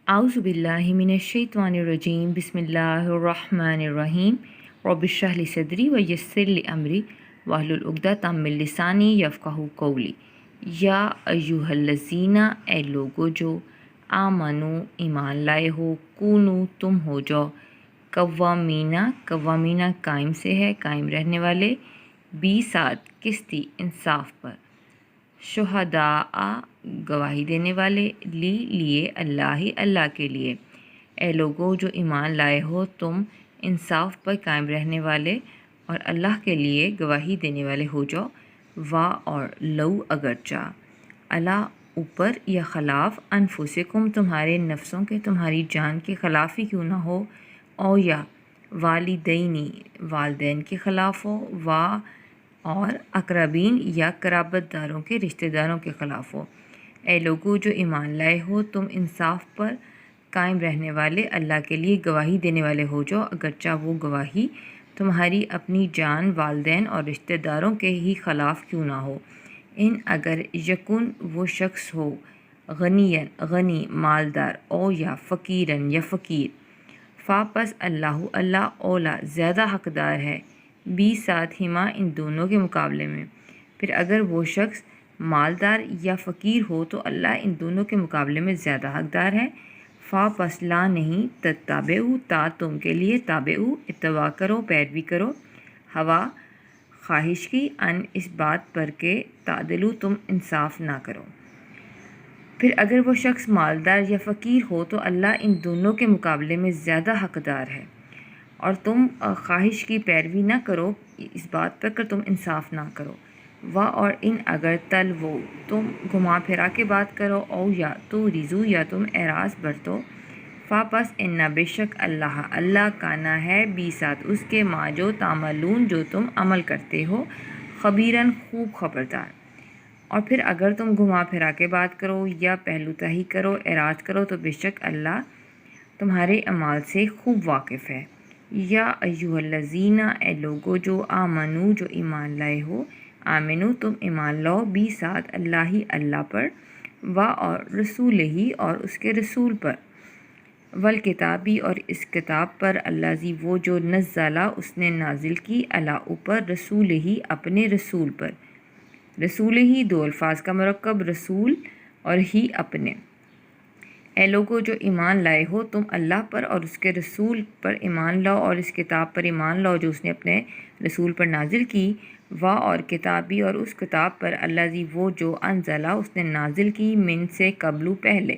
اعوذ باللہ من الشیطان الرجیم بسم اللہ الرحمن الرحیم رب اشرح لی صدری ویسر لی امری واحلل عقدۃ من لسانی یفقہوا قولی۔ یا ایھا الذین، اے لوگو جو آمنو ایمان لائے ہو، کونو تم ہو جاؤ، قوامین قائم سے ہے قائم رہنے والے، ساتھ قسطی انصاف پر، شہداء گواہی دینے والے، لیے اللہ کے لیے۔ اے لوگو جو ایمان لائے ہو، تم انصاف پر قائم رہنے والے اور اللہ کے لیے گواہی دینے والے ہو جاؤ۔ اور لو اگرچہ، اللہ اوپر یا خلاف، انفسکم تمہارے نفسوں کے تمہاری جان کے خلاف ہی کیوں نہ ہو، او یا والدینی والدین کے خلاف ہو، اور اقربین یا قرابت داروں کے رشتہ داروں کے خلاف ہو۔ اے لوگو جو ایمان لائے ہو، تم انصاف پر قائم رہنے والے اللہ کے لیے گواہی دینے والے ہو جاؤ، اگرچہ وہ گواہی تمہاری اپنی جان، والدین اور رشتہ داروں کے ہی خلاف کیوں نہ ہو۔ اگر یکن وہ شخص ہو غنی مالدار، او یا فقیرن یا فقیر، پس اللہ اولا زیادہ حقدار ہے، ساتھ ہما ان دونوں کے مقابلے میں۔ پھر اگر وہ شخص مالدار یا فقیر ہو تو اللہ ان دونوں کے مقابلے میں زیادہ حقدار ہے۔ پس لا نہیں، تتبعوا تم کے لیے، تابعو اتباع کرو، پیروی کرو، ہوا خواہش کی، اس بات پر کہ تعدلوا تم انصاف نہ کرو۔ پھر اگر وہ شخص مالدار یا فقیر ہو تو اللہ ان دونوں کے مقابلے میں زیادہ حقدار ہے، اور تم خواہش کی پیروی نہ کرو اس بات پر کہ تم انصاف نہ کرو۔ اور اگر تلوو تم گھما پھرا کے بات کرو، او یا تو رضو یا تم اعراض برتو، پس بے شک اللہ کانا ہے، ساتھ اس کے ما جو تعملون جو تم عمل کرتے ہو، خبیرن خوب خبردار۔ اور پھر اگر تم گھما پھرا کے بات کرو یا پہلو تہی کرو، اعراض کرو، تو بے شک اللہ تمہارے اعمال سے خوب واقف ہے۔ یا ایھا الذین، اے لوگو جو آمنو جو ایمان لائے ہو، آمنو تم ایمان لاؤ، ساتھ اللہ پر، اور رسول ہی اور اس کے رسول پر، والکتابی اور اس کتاب پر، الذی وہ جو نزلہ اس نے نازل کی، اوپر، رسول ہی اپنے رسول پر۔ رسول ہی دو الفاظ کا مرکب، رسول اور ہی اپنے۔ اے لوگو جو ایمان لائے ہو، تم اللہ پر اور اس کے رسول پر ایمان لاؤ، اور اس کتاب پر ایمان لاؤ جو اس نے اپنے رسول پر نازل کی، اور کتابی اور اس کتاب پر، الذی وہ جو انزلہ اس نے نازل کی، من سے قبل پہلے،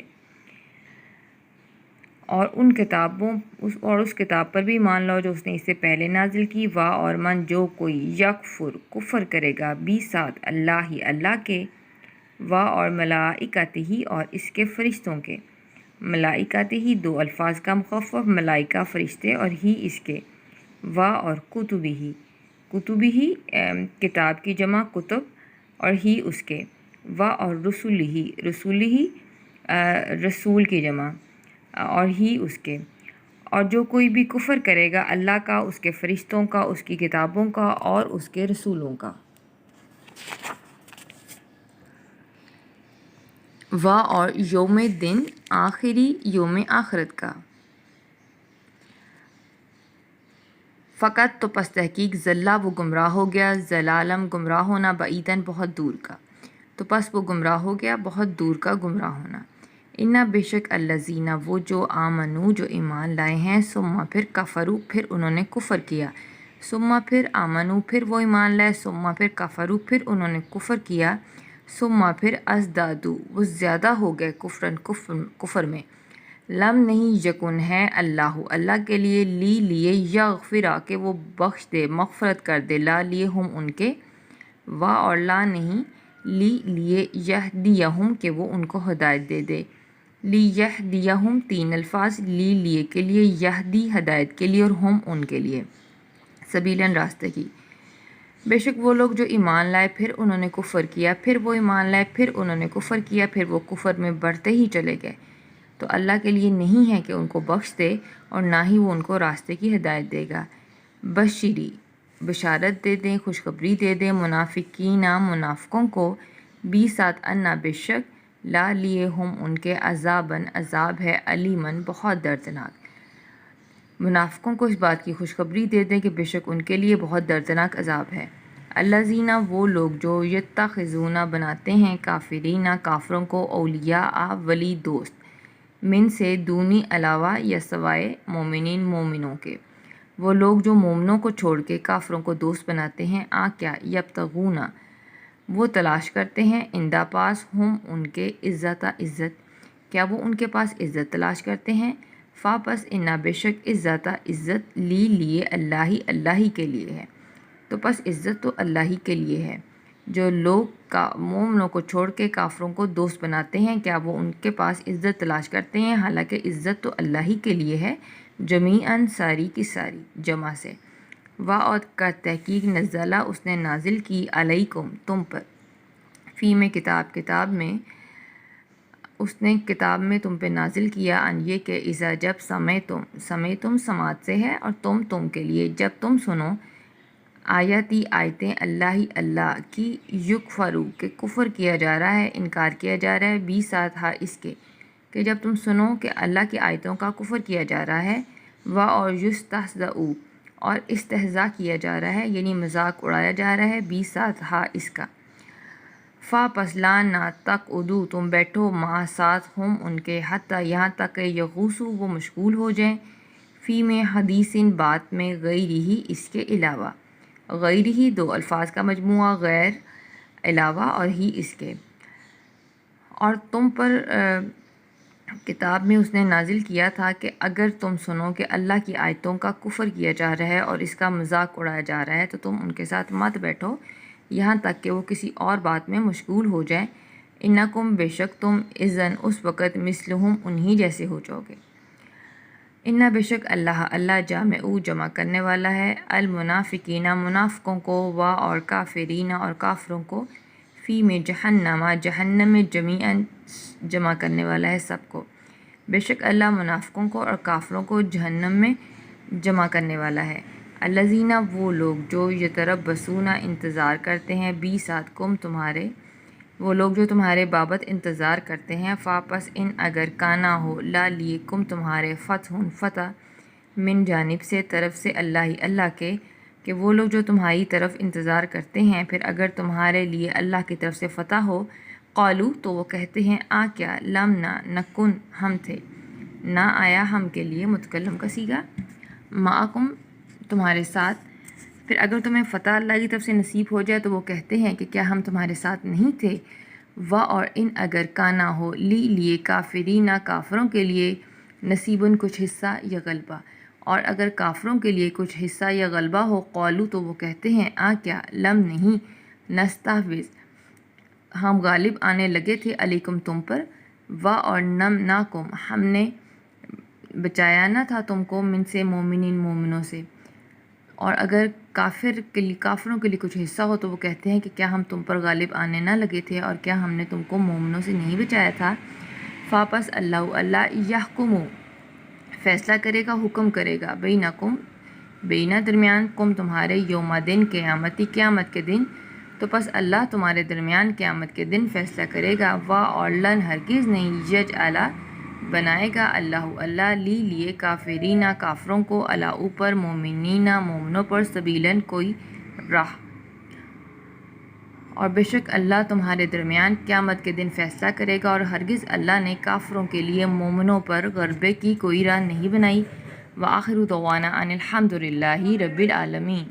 اور اس کتاب پر بھی ایمان لاؤ جو اس نے اس سے پہلے نازل کی، اور من جو کوئی کفر کرے گا، ساتھ اللہ کے، اور ملائکتہ اور اس کے فرشتوں کے۔ ملائکتہ دو الفاظ کا مخفف، ملائکہ فرشتے، اور ہی اس کے، اور کتبہ کتاب کی جمع کتب، اور ہی اس کے، اور رسولہ رسول کی جمع، اور ہی اس کے۔ اور جو کوئی بھی کفر کرے گا اللہ کا، اس کے فرشتوں کا، اس کی کتابوں کا اور اس کے رسولوں کا، اور یوم دن آخری، یوم آخرت کا، فقط تو پس تحقیق، ضلع وہ گمراہ ہو گیا، ضلالم گمراہ ہونا، بعیداً بہت دور کا، تو پس وہ گمراہ ہو گیا بہت دور کا گمراہ ہونا۔ بے شک الذین وہ جو آمنو جو ایمان لائے ہیں، ثم پھر کفروا پھر انہوں نے کفر کیا، ثم پھر آمنو پھر وہ ایمان لائے، ثم پھر کفروا پھر انہوں نے کفر کیا، ثم پھر ازدادوا وہ زیادہ ہو گئے کفر میں۔ لم نہیں یکن ہے اللہ کے لیے، لیے یغفرا کہ وہ بخش دے، مغفرت کر دے، لیے ہم ان کے، اور لا نہیں لیے یہدیہم کہ وہ ان کو ہدایت دے دے، لیہدیہم تین الفاظ، لیے کے لیے، یہدی ہدایت کے لیے، اور ہم ان کے لیے، سبیلاً راستے کی۔ بے شک وہ لوگ جو ایمان لائے پھر انہوں نے کفر کیا، پھر وہ ایمان لائے پھر انہوں نے کفر کیا، پھر وہ کفر میں بڑھتے ہی چلے گئے، تو اللہ کے لیے نہیں ہے کہ ان کو بخش دے، اور نہ ہی وہ ان کو راستے کی ہدایت دے گا۔ بشری بشارت دے دیں، خوشخبری دے دیں، منافقین منافقوں کو، ساتھ بے شک لا لیے ہم ان کے عذاباً عذاب ہے علیماً بہت دردناک۔ منافقوں کو اس بات کی خوشخبری دے دیں کہ بے شک ان کے لیے بہت دردناک عذاب ہے۔ الذین وہ لوگ جو یتخذون بناتے ہیں کافرین کافروں کو اولیاء ولی دوست من سے دونی علاوہ یا سوائے مومنین مومنوں کے، وہ لوگ جو مومنوں کو چھوڑ کے کافروں کو دوست بناتے ہیں کیا یبتغون وہ تلاش کرتے ہیں عندہ پاس ہم ان کے عزت کیا وہ ان کے پاس عزت تلاش کرتے ہیں پس انا بے شک عزت لیے اللہ ہی کے لیے ہے، تو پس عزت تو اللہ ہی کے لیے ہے۔ جو لوگ مومنوں کو چھوڑ کے کافروں کو دوست بناتے ہیں کیا وہ ان کے پاس عزت تلاش کرتے ہیں، حالانکہ عزت تو اللہ ہی کے لیے ہے، جمیعاً ساری کی ساری جمع سے۔ اور کا تحقیق نزلہ اس نے نازل کی علیکم تم پر، فی میں کتاب میں اس نے کتاب میں تم پہ نازل کیا ان یہ کہ اذا جب سمعتم سماعت سے ہے اور تم کے لیے جب تم سنو آیتیں اللہ کی یکفرو کہ کفر کیا جا رہا ہے، انکار کیا جا رہا ہے، بھی ساتھ اس کے کہ جب تم سنو کہ اللہ کی آیتوں کا کفر کیا جا رہا ہے، اور یستہزئ اور استہزاء کیا جا رہا ہے یعنی مذاق اڑایا جا رہا ہے، بھی ساتھ اس کا پس لا نہ تقعدوا تم بیٹھو مع ساتھ ہم ان کے حتیٰ یہاں تک کہ یغوصوا وہ مشغول ہو جائیں فی میں حدیث بات میں غیرہ اس کے علاوہ، غیرہ دو الفاظ کا مجموعہ، غیر علاوہ اور ہی اس کے۔ اور تم پر کتاب میں اس نے نازل کیا تھا کہ اگر تم سنو کہ اللہ کی آیتوں کا کفر کیا جا رہا ہے اور اس کا مذاق اڑایا جا رہا ہے تو تم ان کے ساتھ مت بیٹھو یہاں تک کہ وہ کسی اور بات میں مشغول ہو جائیں، انکم بے شک تم اذن اس وقت مثلہم انہی جیسے ہو جاؤ گے۔ انا بے شک اللہ جمع کرنے والا ہے المنافقین منافقوں کو اور کافرین اور کافروں کو فی میں جہنم میں جمیعاً جمع کرنے والا ہے سب کو، بے شک اللہ منافقوں کو اور کافروں کو جہنم میں جمع کرنے والا ہے۔ الذین وہ لوگ جو یتربصون انتظار کرتے ہیں بھی ساتھ کم تمہارے، وہ لوگ جو تمہارے بابت انتظار کرتے ہیں پس ان اگر کانا ہو لا لیے کم تمہارے فتح من جانب سے طرف سے اللہ کے، کہ وہ لوگ جو تمہاری طرف انتظار کرتے ہیں پھر اگر تمہارے لیے اللہ کی طرف سے فتح ہو قالو تو وہ کہتے ہیں کیا لم نکن ہم تھے، نہ آیا ہم کے لیے متکلم کا صیغہ معکم تمہارے ساتھ، پھر اگر تمہیں فتح اللہ کی طرف سے نصیب ہو جائے تو وہ کہتے ہیں کہ کیا ہم تمہارے ساتھ نہیں تھے۔ اور ان اگر کانا ہو لیے کافرین کافروں کے لیے نصیباً کچھ حصہ یا غلبہ، اور اگر کافروں کے لیے کچھ حصہ یا غلبہ ہو قالو تو وہ کہتے ہیں کیا لم نہیں نستحوذ ہم غالب آنے لگے تھے علیکم تم پر، اور نمنعکم ہم نے بچایا نہ تھا تم کو من سے مومنین مومنوں سے، اور اگر کافروں کے لیے کچھ حصہ ہو تو وہ کہتے ہیں کہ کیا ہم تم پر غالب آنے نہ لگے تھے اور کیا ہم نے تم کو مومنوں سے نہیں بچایا تھا۔ پس اللہ یحکم فیصلہ کرے گا، حکم کرے گا بینکم درمیان کم تمہارے یوم دن قیامت کے دن، تو پس اللہ تمہارے درمیان قیامت کے دن فیصلہ کرے گا، اور لن ہرگز نہیں یجعل بنائے گا اللہ لیے کافرین کافروں کو اوپر مومنین مومنوں پر سبیلاً کوئی راہ، اور بے شک اللہ تمہارے درمیان قیامت کے دن فیصلہ کرے گا، اور ہرگز اللہ نے کافروں کے لیے مومنوں پر غلبے کی کوئی راہ نہیں بنائی۔ وآخر دعوانا ان الحمد للہ رب العالمین۔